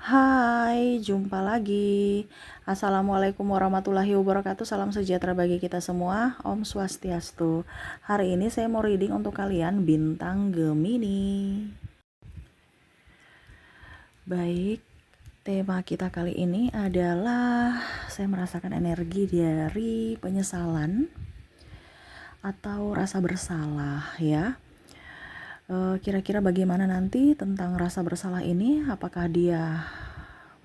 Hai, jumpa lagi. Assalamualaikum warahmatullahi wabarakatuh. Salam sejahtera bagi kita semua. Om Swastiastu. Hari ini saya mau reading untuk kalian bintang Gemini. Baik, tema kita kali ini adalah saya merasakan energi dari penyesalan atau rasa bersalah ya. Kira-kira bagaimana nanti tentang rasa bersalah ini? Apakah dia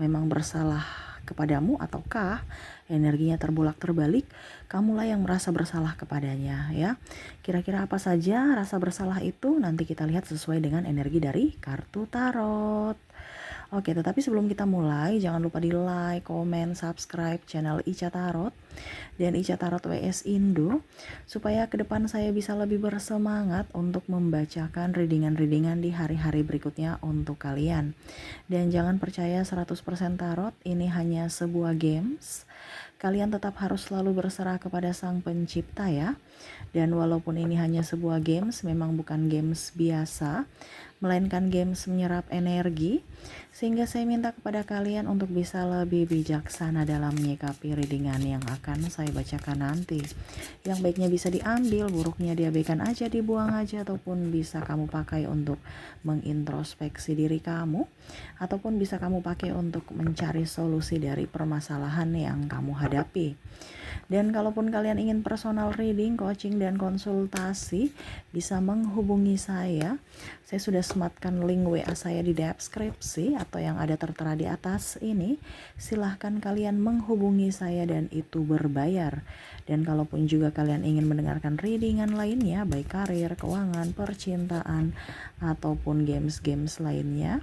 memang bersalah kepadamu ataukah energinya terbalik, kamulah yang merasa bersalah kepadanya ya. Kira-kira apa saja rasa bersalah itu? Nanti kita lihat sesuai dengan energi dari kartu tarot. Oke, tetapi sebelum kita mulai, jangan lupa di like, komen, subscribe channel Ica Tarot dan Ica Tarot WS Indo, supaya ke depan saya bisa lebih bersemangat untuk membacakan readingan-readingan di hari-hari berikutnya untuk kalian. Dan jangan percaya 100% tarot, ini hanya sebuah games. Kalian tetap harus selalu berserah kepada Sang Pencipta ya. Dan walaupun ini hanya sebuah games, memang bukan games biasa, melainkan games menyerap energi, sehingga saya minta kepada kalian untuk bisa lebih bijaksana dalam menyikapi readingan yang akan saya bacakan nanti. Yang baiknya bisa diambil, buruknya diabaikan aja, dibuang aja, ataupun bisa kamu pakai untuk mengintrospeksi diri kamu, ataupun bisa kamu pakai untuk mencari solusi dari permasalahan yang kamu hadapi. Dan kalaupun kalian ingin personal reading, coaching, dan konsultasi, bisa menghubungi saya. Saya sudah sematkan link WA saya di deskripsi atau yang ada tertera di atas ini. Silahkan kalian menghubungi saya dan itu berbayar. Dan kalaupun juga kalian ingin mendengarkan readingan lainnya, baik karir, keuangan, percintaan, ataupun games-games lainnya,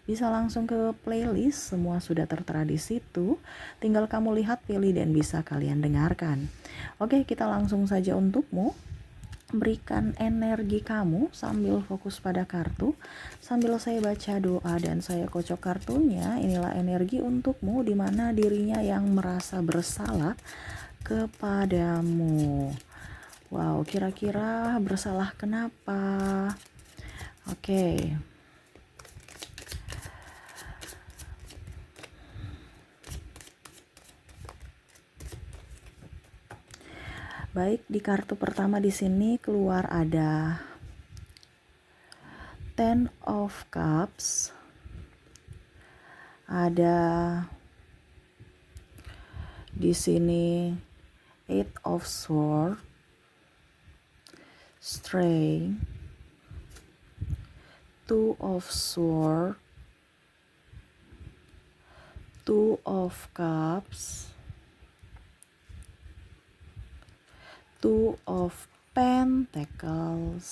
bisa langsung ke playlist, semua sudah tertera di situ. Tinggal kamu lihat, pilih, dan bisa kalian dengarkan. Oke, kita langsung saja untukmu. Berikan energi kamu sambil fokus pada kartu, sambil saya baca doa dan saya kocok kartunya. Inilah energi untukmu, di mana dirinya yang merasa bersalah kepadamu. Wow, kira-kira bersalah kenapa? Oke. Baik, di kartu pertama di sini keluar ada Ten of Cups, ada di sini Eight of Swords, Strength, Two of Swords, Two of Cups, Two of Pentacles.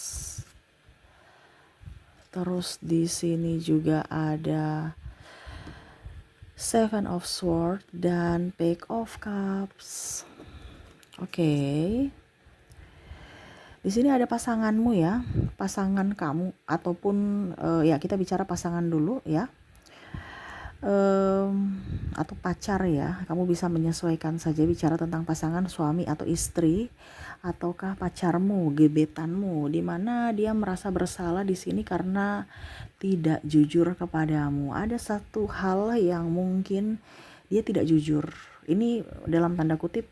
Terus di sini juga ada Seven of Swords dan Page of Cups. Oke. Di sini ada pasanganmu ya, pasangan kamu ataupun ya kita bicara pasangan dulu ya. Atau pacar ya, kamu bisa menyesuaikan saja bicara tentang pasangan, suami atau istri, ataukah pacarmu, gebetanmu, di mana dia merasa bersalah di sini karena tidak jujur kepadamu. Ada satu hal yang mungkin dia tidak jujur. Ini dalam tanda kutip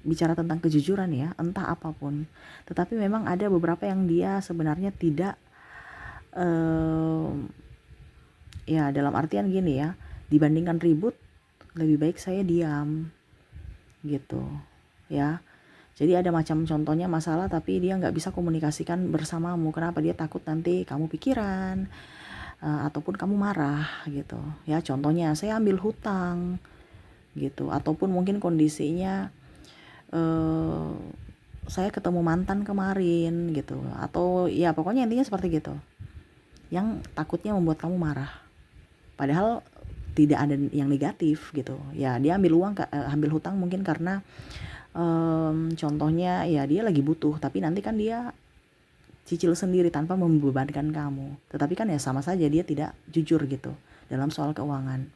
bicara tentang kejujuran ya, entah apapun. Tetapi memang ada beberapa yang dia sebenarnya tidak ya dalam artian gini ya, dibandingkan ribut lebih baik saya diam gitu ya. Jadi ada macam contohnya masalah tapi dia nggak bisa komunikasikan bersamamu. Kenapa? Dia takut nanti kamu pikiran ataupun kamu marah gitu ya. Contohnya saya ambil hutang gitu, ataupun mungkin kondisinya saya ketemu mantan kemarin gitu, atau ya pokoknya intinya seperti gitu yang takutnya membuat kamu marah. Padahal tidak ada yang negatif gitu ya. Dia ambil hutang mungkin karena contohnya ya dia lagi butuh, tapi nanti kan dia cicil sendiri tanpa membebankan kamu. Tetapi kan ya sama saja dia tidak jujur gitu dalam soal keuangan.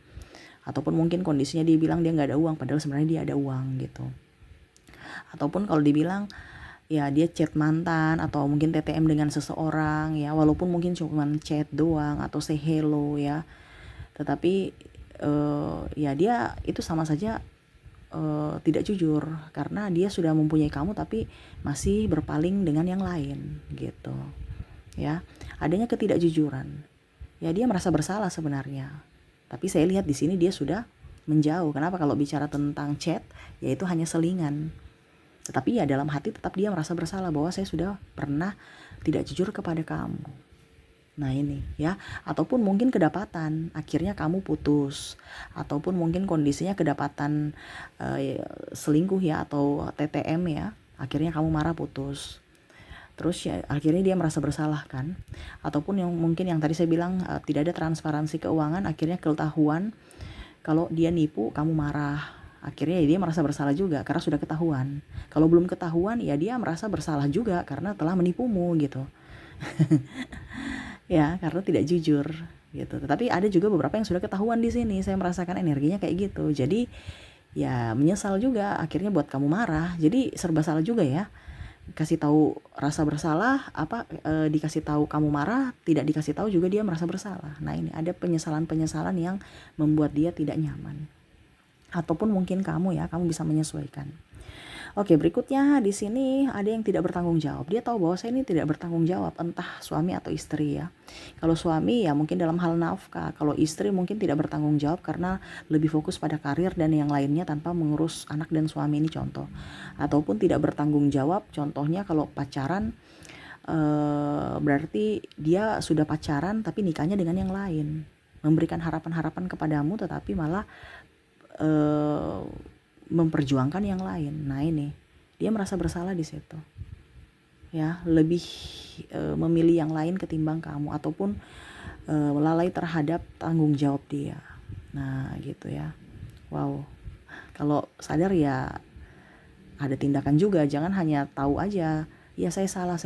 Ataupun mungkin kondisinya dia bilang dia nggak ada uang, padahal sebenarnya dia ada uang gitu. Ataupun kalau dibilang ya dia chat mantan atau mungkin TTM dengan seseorang ya, walaupun mungkin cuma chat doang atau say hello ya. Tetapi ya dia itu sama saja tidak jujur, karena dia sudah mempunyai kamu tapi masih berpaling dengan yang lain gitu ya. Adanya ketidakjujuran, ya dia merasa bersalah sebenarnya, tapi saya lihat di sini dia sudah menjauh. Kenapa? Kalau bicara tentang chat, ya itu hanya selingan, tetapi ya dalam hati tetap dia merasa bersalah bahwa saya sudah pernah tidak jujur kepada kamu. Nah ini ya, ataupun mungkin kedapatan, akhirnya kamu putus, ataupun mungkin kondisinya kedapatan selingkuh ya, atau TTM ya, akhirnya kamu marah putus. Terus ya akhirnya dia merasa bersalah kan, ataupun yang mungkin yang tadi saya bilang tidak ada transparansi keuangan, akhirnya ketahuan kalau dia nipu, kamu marah, akhirnya ya dia merasa bersalah juga karena sudah ketahuan. Kalau belum ketahuan ya dia merasa bersalah juga karena telah menipumu gitu. Ya karena tidak jujur gitu. Tetapi ada juga beberapa yang sudah ketahuan di sini, saya merasakan energinya kayak gitu. Jadi ya menyesal juga, akhirnya buat kamu marah. Jadi serba salah juga ya, kasih tahu rasa bersalah, dikasih tahu kamu marah, tidak dikasih tahu juga dia merasa bersalah. Nah ini ada penyesalan-penyesalan yang membuat dia tidak nyaman, ataupun mungkin kamu bisa menyesuaikan. Oke, berikutnya di sini ada yang tidak bertanggung jawab. Dia tahu bahwa saya ini tidak bertanggung jawab, entah suami atau istri ya. Kalau suami ya mungkin dalam hal nafkah, kalau istri mungkin tidak bertanggung jawab karena lebih fokus pada karir dan yang lainnya tanpa mengurus anak dan suami, ini contoh. Ataupun tidak bertanggung jawab, contohnya kalau pacaran berarti dia sudah pacaran tapi nikahnya dengan yang lain, memberikan harapan-harapan kepadamu tetapi malah memperjuangkan yang lain. Nah ini dia merasa bersalah di situ ya, lebih memilih yang lain ketimbang kamu, ataupun lalai terhadap tanggung jawab dia. Nah gitu ya. Wow, kalau sadar ya ada tindakan juga, jangan hanya tahu aja ya saya salah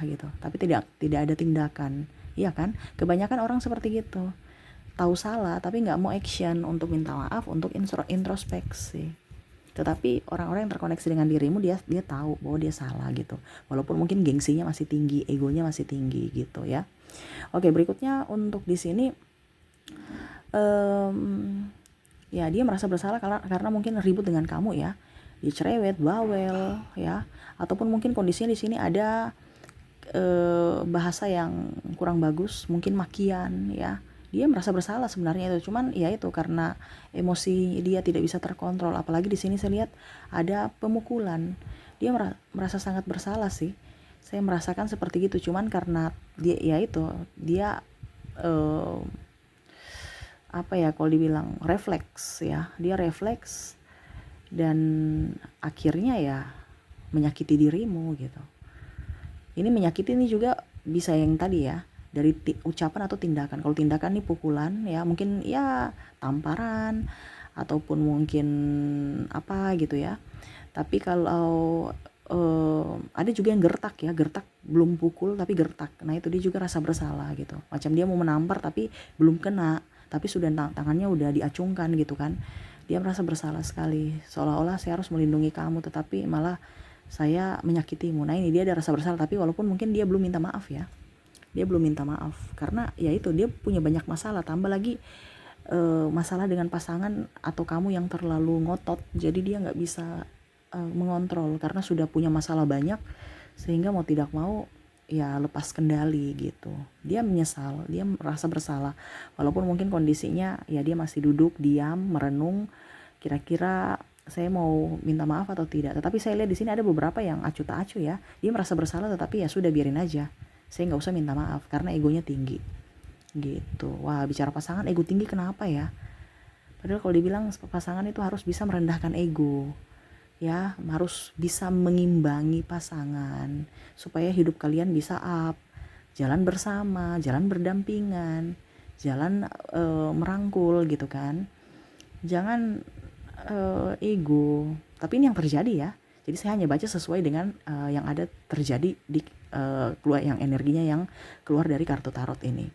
gitu, tapi tidak ada tindakan. Iya kan, kebanyakan orang seperti gitu, tahu salah tapi nggak mau action untuk minta maaf, untuk introspeksi. Tetapi orang-orang yang terkoneksi dengan dirimu, dia tahu bahwa dia salah gitu, walaupun mungkin gengsinya masih tinggi, egonya masih tinggi gitu ya. Oke, berikutnya untuk di sini ya dia merasa bersalah karena mungkin ribut dengan kamu ya, dia cerewet, bawel ya, ataupun mungkin kondisinya di sini ada bahasa yang kurang bagus, mungkin makian ya. Dia merasa bersalah sebenarnya itu, cuman ya itu karena emosi dia tidak bisa terkontrol. Apalagi di sini saya lihat ada pemukulan, dia merasa sangat bersalah sih, saya merasakan seperti gitu. Cuman karena dia ya itu, dia kalau dibilang refleks ya, dia refleks dan akhirnya ya menyakiti dirimu gitu. Ini menyakiti ini juga bisa yang tadi ya, dari ucapan atau tindakan. Kalau tindakan nih pukulan ya, mungkin ya tamparan ataupun mungkin apa gitu ya. Tapi kalau ada juga yang gertak belum pukul tapi gertak. Nah itu dia juga rasa bersalah gitu, macam dia mau menampar tapi belum kena, tapi sudah tangannya udah diacungkan gitu kan. Dia merasa bersalah sekali, seolah-olah saya harus melindungi kamu tetapi malah saya menyakitimu. Nah ini dia ada rasa bersalah, tapi walaupun mungkin dia belum minta maaf ya, dia belum minta maaf karena ya itu dia punya banyak masalah, tambah lagi masalah dengan pasangan atau kamu yang terlalu ngotot, jadi dia nggak bisa mengontrol karena sudah punya masalah banyak, sehingga mau tidak mau ya lepas kendali gitu. Dia menyesal, dia merasa bersalah, walaupun mungkin kondisinya ya dia masih duduk diam merenung, kira-kira saya mau minta maaf atau tidak. Tetapi saya lihat di sini ada beberapa yang acuh tak acuh ya, dia merasa bersalah tetapi ya sudah, biarin aja, saya nggak usah minta maaf karena egonya tinggi gitu. Wah, bicara pasangan ego tinggi kenapa ya, padahal kalau dibilang pasangan itu harus bisa merendahkan ego ya, harus bisa mengimbangi pasangan supaya hidup kalian bisa up, jalan bersama, jalan berdampingan, jalan merangkul gitu kan. Jangan ego. Tapi ini yang terjadi ya, jadi saya hanya baca sesuai dengan yang ada terjadi di keluar, yang energinya yang keluar dari kartu tarot ini.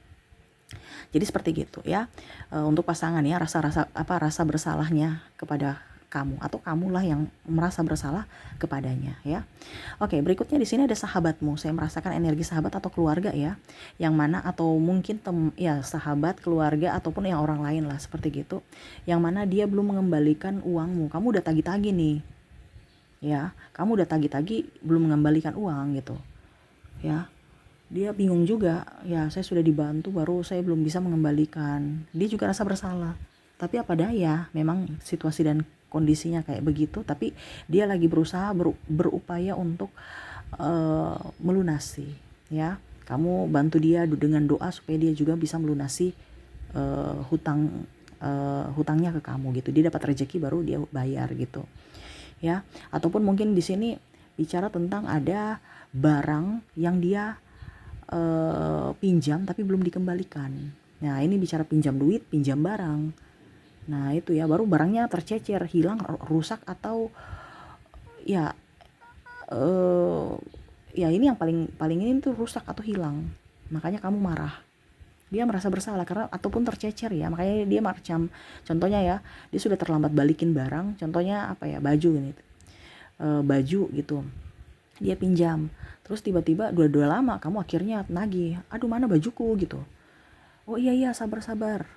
Jadi seperti gitu ya. Untuk pasangan ya, rasa bersalahnya kepada kamu, atau kamulah yang merasa bersalah kepadanya ya. Oke, berikutnya di sini ada sahabatmu. Saya merasakan energi sahabat atau keluarga ya, yang mana atau mungkin ya sahabat, keluarga ataupun yang orang lain lah seperti gitu, yang mana dia belum mengembalikan uangmu. Kamu udah tagih-tagih nih ya, kamu udah tagih-tagih belum mengembalikan uang gitu ya. Dia bingung juga, ya saya sudah dibantu baru saya belum bisa mengembalikan. Dia juga rasa bersalah, tapi apa daya, memang situasi dan kondisinya kayak begitu. Tapi dia lagi berusaha berupaya untuk melunasi ya. Kamu bantu dia dengan doa supaya dia juga bisa melunasi hutangnya ke kamu gitu. Dia dapat rezeki baru dia bayar gitu ya. Ataupun mungkin di sini bicara tentang ada barang yang dia pinjam tapi belum dikembalikan. Nah ini bicara pinjam duit, pinjam barang. Nah itu ya, baru barangnya tercecer, hilang, rusak, atau ya ya ini yang paling ini tuh rusak atau hilang. Makanya kamu marah. Dia merasa bersalah karena ataupun tercecer ya, makanya dia macam contohnya ya, dia sudah terlambat balikin barang, contohnya apa ya, baju ini, baju gitu. Dia pinjam, terus tiba-tiba dua lama kamu akhirnya nagih, aduh mana bajuku gitu. Oh iya sabar,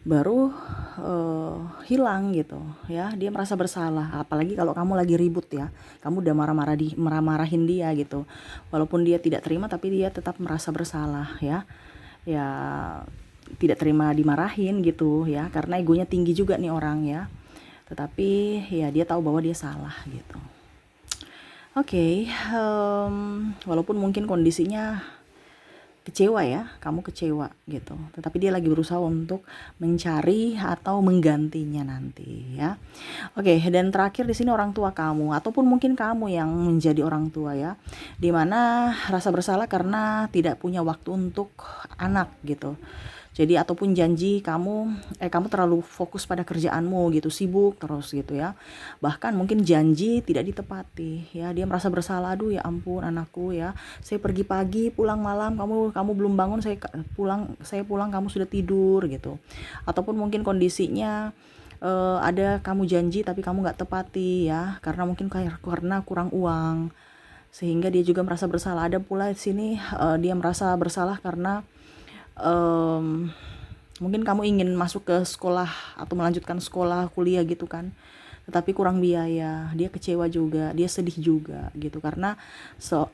baru hilang gitu ya. Dia merasa bersalah, apalagi kalau kamu lagi ribut ya, kamu udah marah-marahin dia gitu, walaupun dia tidak terima tapi dia tetap merasa bersalah ya, tidak terima dimarahin gitu ya, karena egonya tinggi juga nih orang ya. Tetapi ya dia tahu bahwa dia salah gitu. Oke, walaupun mungkin kondisinya kecewa ya, kamu kecewa gitu, tetapi dia lagi berusaha untuk mencari atau menggantinya nanti ya. Oke, dan terakhir di sini orang tua kamu, ataupun mungkin kamu yang menjadi orang tua ya, dimana rasa bersalah karena tidak punya waktu untuk anak gitu. Jadi ataupun janji kamu terlalu fokus pada kerjaanmu gitu, sibuk terus gitu ya. Bahkan mungkin janji tidak ditepati ya. Dia merasa bersalah, aduh ya ampun anakku ya. Saya pergi pagi, pulang malam, kamu belum bangun, saya pulang kamu sudah tidur gitu. Ataupun mungkin kondisinya ada kamu janji tapi kamu nggak tepati ya, karena mungkin karena kurang uang, sehingga dia juga merasa bersalah. Ada pula di sini dia merasa bersalah karena mungkin kamu ingin masuk ke sekolah atau melanjutkan sekolah kuliah gitu kan, tetapi kurang biaya. Dia kecewa juga, dia sedih juga gitu, karena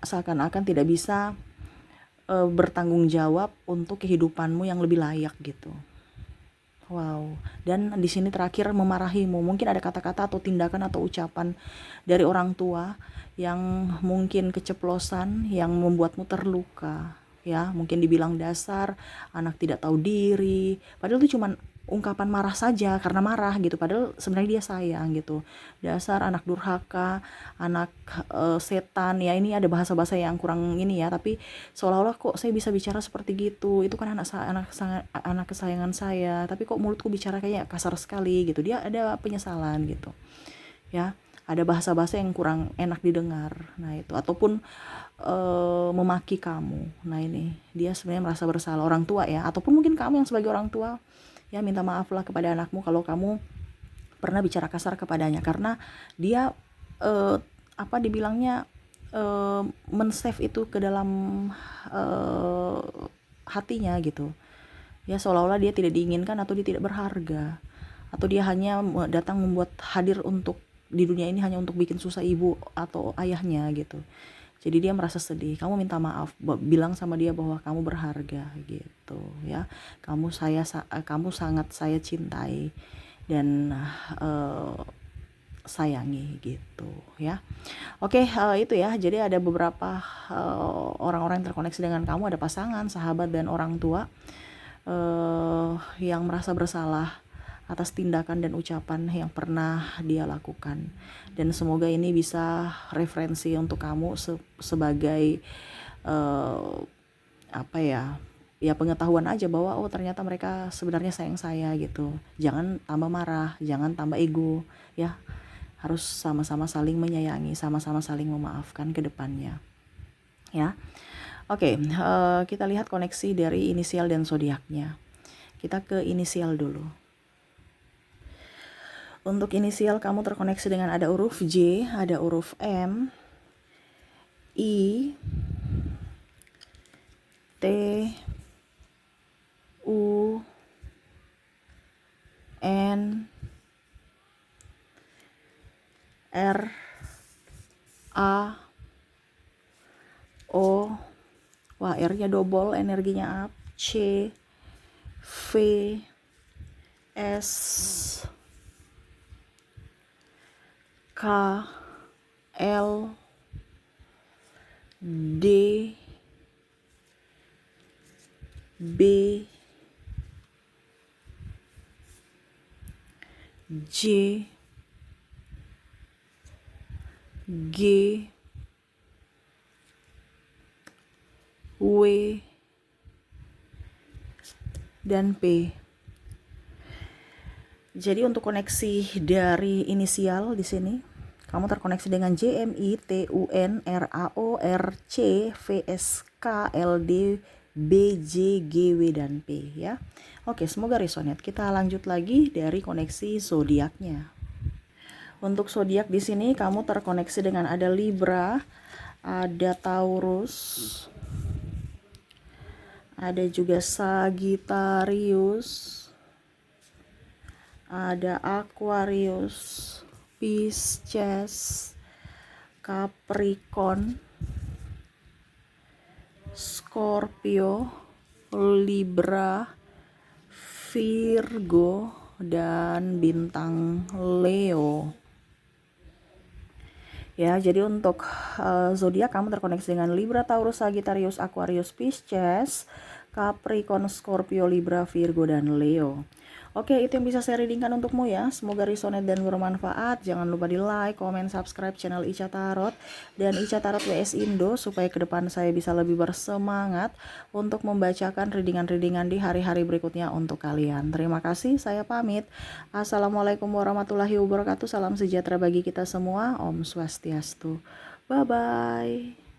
seakan-akan tidak bisa bertanggung jawab untuk kehidupanmu yang lebih layak gitu. Wow, dan di sini terakhir memarahimu. Mungkin ada kata-kata atau tindakan atau ucapan dari orang tua yang mungkin keceplosan, yang membuatmu terluka. Ya, mungkin dibilang dasar, anak tidak tahu diri. Padahal itu cuma ungkapan marah saja karena marah gitu. Padahal sebenarnya dia sayang gitu. Dasar anak durhaka, anak setan. Ya ini ada bahasa-bahasa yang kurang ini ya. Tapi seolah-olah kok saya bisa bicara seperti gitu. Itu kan anak kesayangan saya. Tapi kok mulutku bicara kayak kasar sekali gitu. Dia ada penyesalan gitu. Ya, ada bahasa-bahasa yang kurang enak didengar. Nah itu, ataupun memaki kamu. Nah ini dia sebenarnya merasa bersalah, orang tua ya, ataupun mungkin kamu yang sebagai orang tua ya, minta maaflah kepada anakmu kalau kamu pernah bicara kasar kepadanya, karena dia dibilangnya men-save itu ke dalam hatinya gitu ya, seolah-olah dia tidak diinginkan atau dia tidak berharga, atau dia hanya datang membuat hadir untuk di dunia ini hanya untuk bikin susah ibu atau ayahnya gitu. Jadi dia merasa sedih. Kamu minta maaf, bilang sama dia bahwa kamu berharga gitu ya. Kamu sangat saya cintai dan sayangi gitu ya. Oke, itu ya. Jadi ada beberapa orang-orang yang terkoneksi dengan kamu, ada pasangan, sahabat, dan orang tua yang merasa bersalah atas tindakan dan ucapan yang pernah dia lakukan. Dan semoga ini bisa referensi untuk kamu sebagai pengetahuan aja bahwa oh ternyata mereka sebenarnya sayang saya gitu. Jangan tambah marah, jangan tambah ego ya. Harus sama-sama saling menyayangi, sama-sama saling memaafkan ke depannya ya. Oke, kita lihat koneksi dari inisial dan zodiaknya. Kita ke inisial dulu. Untuk inisial kamu terkoneksi dengan ada huruf J, ada huruf M, I, T, U, N, R, A, O, wah R-nya double, energinya up, C, V, S, K, L, D, B, J, G, W, dan P. Jadi untuk koneksi dari inisial di sini, kamu terkoneksi dengan J, M, I, T, U, N, R, A, O, R, C, V, S, K, L, D, B, J, G, W, dan P ya. Oke, semoga resonate. Kita lanjut lagi dari koneksi zodiaknya. Untuk zodiak di sini kamu terkoneksi dengan ada Libra, ada Taurus, ada juga Sagittarius, ada Aquarius, Pisces, Capricorn, Scorpio, Libra, Virgo, dan bintang Leo. Ya, jadi untuk zodiak kamu terkoneksi dengan Libra, Taurus, Sagittarius, Aquarius, Pisces, Capricorn, Scorpio, Libra, Virgo, dan Leo. Oke, itu yang bisa saya readingkan untukmu ya. Semoga resonate dan bermanfaat. Jangan lupa di like, comment, subscribe channel Ica Tarot dan Ica Tarot WS Indo supaya ke depan saya bisa lebih bersemangat untuk membacakan readingan-readingan di hari-hari berikutnya untuk kalian. Terima kasih, saya pamit. Assalamualaikum warahmatullahi wabarakatuh. Salam sejahtera bagi kita semua. Om Swastiastu. Bye-bye.